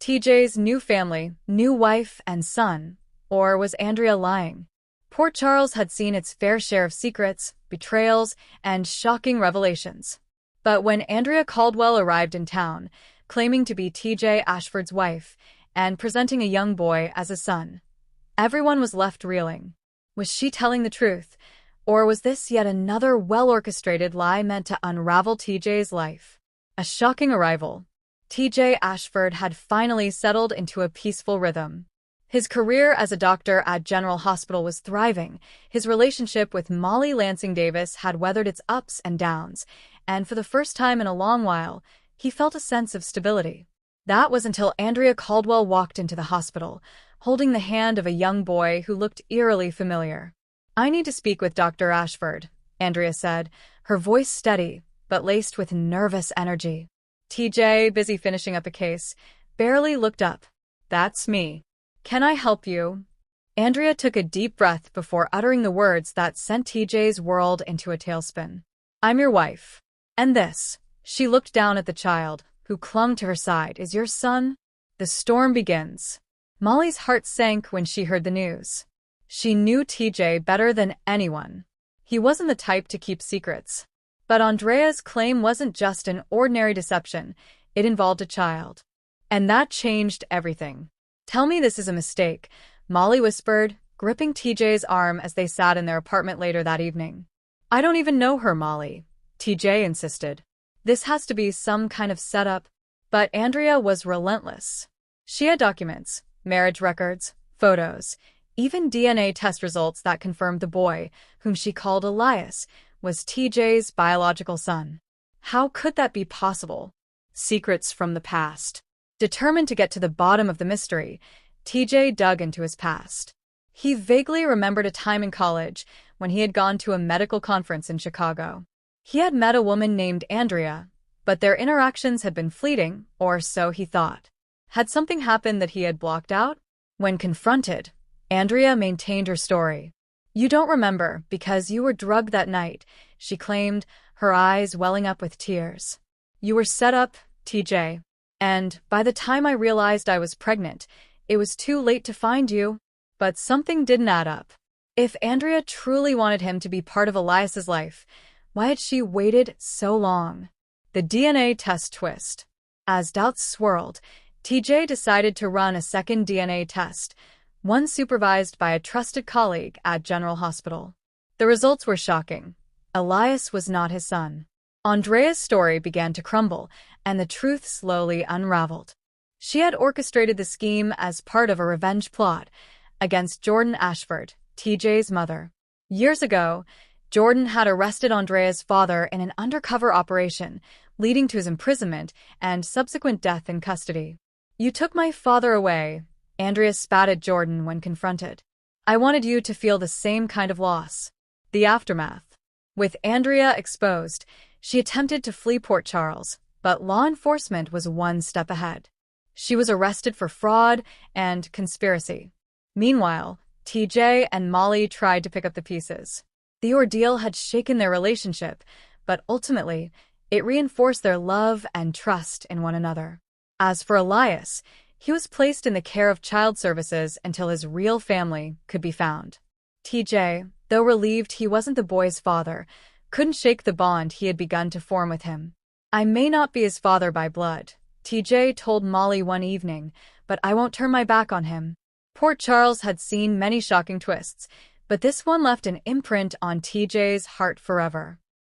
TJ's new family, new wife and son? Or was Andrea lying? Port Charles had seen its fair share of secrets, betrayals, and shocking revelations. But when Andrea Caldwell arrived in town, claiming to be TJ Ashford's wife and presenting a young boy as a son, everyone was left reeling. Was she telling the truth? Or was this yet another well-orchestrated lie meant to unravel TJ's life? A shocking arrival. TJ Ashford had finally settled into a peaceful rhythm. His career as a doctor at General Hospital was thriving. His relationship with Molly Lansing Davis had weathered its ups and downs, and for the first time in a long while, he felt a sense of stability. That was until Andrea Caldwell walked into the hospital, holding the hand of a young boy who looked eerily familiar. "I need to speak with Dr. Ashford," Andrea said, her voice steady, but laced with nervous energy. TJ, busy finishing up a case, barely looked up. "That's me. Can I help you?" Andrea took a deep breath before uttering the words that sent TJ's world into a tailspin. "I'm your wife. And this," she looked down at the child, who clung to her side, "is your son." The storm begins. Molly's heart sank when she heard the news. She knew TJ better than anyone. He wasn't the type to keep secrets. But Andrea's claim wasn't just an ordinary deception, it involved a child. And that changed everything. "Tell me this is a mistake," Molly whispered, gripping TJ's arm as they sat in their apartment later that evening. "I don't even know her, Molly," TJ insisted. "This has to be some kind of setup." But Andrea was relentless. She had documents, marriage records, photos, even DNA test results that confirmed the boy, whom she called Elias, was TJ's biological son. How could that be possible? Secrets from the past. Determined to get to the bottom of the mystery, TJ dug into his past. He vaguely remembered a time in college when he had gone to a medical conference in Chicago. He had met a woman named Andrea, but their interactions had been fleeting, or so he thought. Had something happened that he had blocked out? When confronted, Andrea maintained her story. "You don't remember because you were drugged that night," she claimed, her eyes welling up with tears. "You were set up, TJ. And by the time I realized I was pregnant, it was too late to find you." But something didn't add up. If Andrea truly wanted him to be part of Elias's life, why had she waited so long? The DNA test twist. As doubts swirled, TJ decided to run a second DNA test, one supervised by a trusted colleague at General Hospital. The results were shocking. Elias was not his son. Andrea's story began to crumble, and the truth slowly unraveled. She had orchestrated the scheme as part of a revenge plot against Jordan Ashford, TJ's mother. Years ago, Jordan had arrested Andrea's father in an undercover operation, leading to his imprisonment and subsequent death in custody. "You took my father away," Andrea spat at Jordan when confronted. "I wanted you to feel the same kind of loss." The aftermath. With Andrea exposed, she attempted to flee Port Charles, but law enforcement was one step ahead. She was arrested for fraud and conspiracy. Meanwhile, TJ and Molly tried to pick up the pieces. The ordeal had shaken their relationship, but ultimately, it reinforced their love and trust in one another. As for Elias, he was placed in the care of child services until his real family could be found. TJ, though relieved he wasn't the boy's father, couldn't shake the bond he had begun to form with him. "I may not be his father by blood," TJ told Molly one evening, "but I won't turn my back on him." Port Charles had seen many shocking twists, but this one left an imprint on TJ's heart forever.